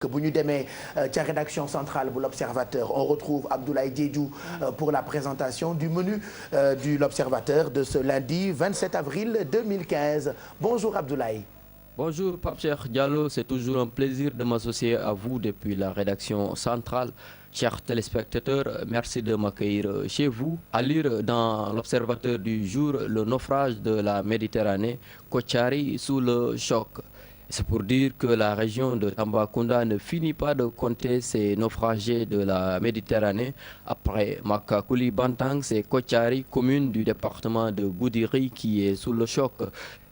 que bu ñu demee ca rédaction centrale bu l'Observateur on retrouve Abdoulaye Diédhiou pour la présentation du menu du l'Observateur de ce lundi 27 avril 2015. Bonjour Abdoulaye. Bonjour Pape Cheikh Diallo, c'est toujours un plaisir de m'associer à vous depuis la rédaction centrale. Chers téléspectateurs, merci de m'accueillir chez vous. À lire dans l'Observateur du jour, le naufrage de la Méditerranée, Kotiari sous le choc. C'est pour dire que la région de Tambacounda ne finit pas de compter ces naufragés de la Méditerranée. Après Makacouli Bantang, c'est Kotiari, commune du département de Goudiri, qui est sous le choc.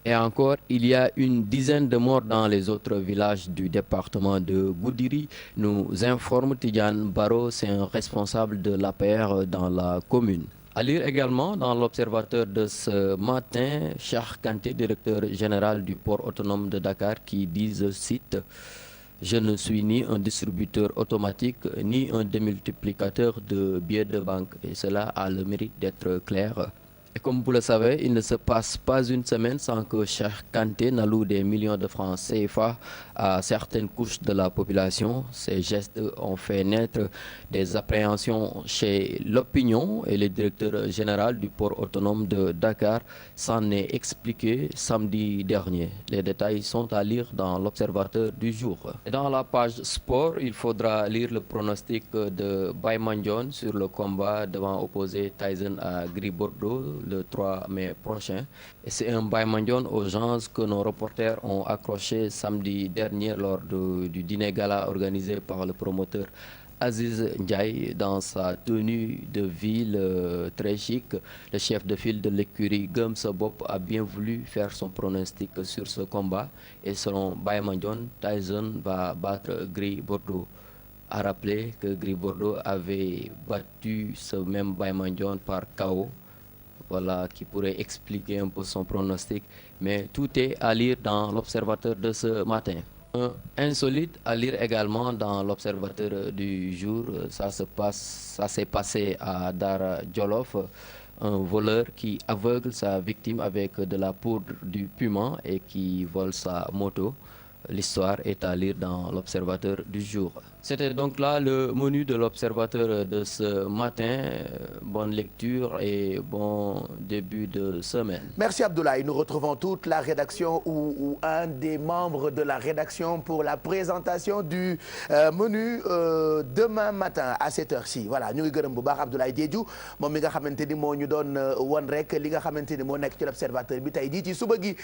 Et encore, il y a une dizaine de morts dans les autres villages du département de Goudiri, nous informe Tidiane Baro, c'est un responsable de l'APR dans la commune. À lire également dans l'Observateur de ce matin, Cheikh Kanté, directeur général du port autonome de Dakar, qui dit, je cite, « Je ne suis ni un distributeur automatique, ni un démultiplicateur de billets de banque. » Et cela a le mérite d'être clair. Et comme vous le savez, il ne se passe pas une semaine sans que Cheikh Kanté n'alloue des millions de francs CFA à certaines couches de la population. Ces gestes ont fait naître des appréhensions chez l'opinion et le directeur général du port autonome de Dakar s'en est expliqué samedi dernier. Les détails sont à lire dans l'Observateur du jour. Et dans la page sport, il faudra lire le pronostic de Baye sur le combat devant opposer Tyson à Gris Bordeaux le 3 mai prochain. Et c'est un Baye Mandione aux gens que nos reporters ont accroché samedi dernier lors du dîner gala organisé par le promoteur Aziz Ndiaye dans sa tenue de ville très chic. Le chef de file de l'écurie Gëm Sa Bopp a bien voulu faire son pronostic sur ce combat. Et selon Baye Mandione, Tyson va battre Gris Bordeaux. À rappeler que Gris Bordeaux avait battu ce même Baye Mandione par KO. Voilà, qui pourrait expliquer un peu son pronostic. Mais tout est à lire dans l'Observateur de ce matin. Insolite à lire également dans l'Observateur du jour. Ça s'est passé à Dara Djolof. Un voleur qui aveugle sa victime avec de la poudre du piment et qui vole sa moto. L'histoire est à lire dans l'Observateur du jour. C'était donc là le menu de l'Observateur de ce matin. Bonne lecture et bon début de semaine. Merci Abdoulaye. Nous retrouvons toute la rédaction ou un des membres de la rédaction pour la présentation du menu demain matin à cette heure-ci. Voilà ñu ngi gërëm bu baax Abdoulaye Diédhiou moom mi nga xamante ni moo ñu doon won rek li nga xamante ni moo nekk ci l'Observateur bi tey jii ci suba gi.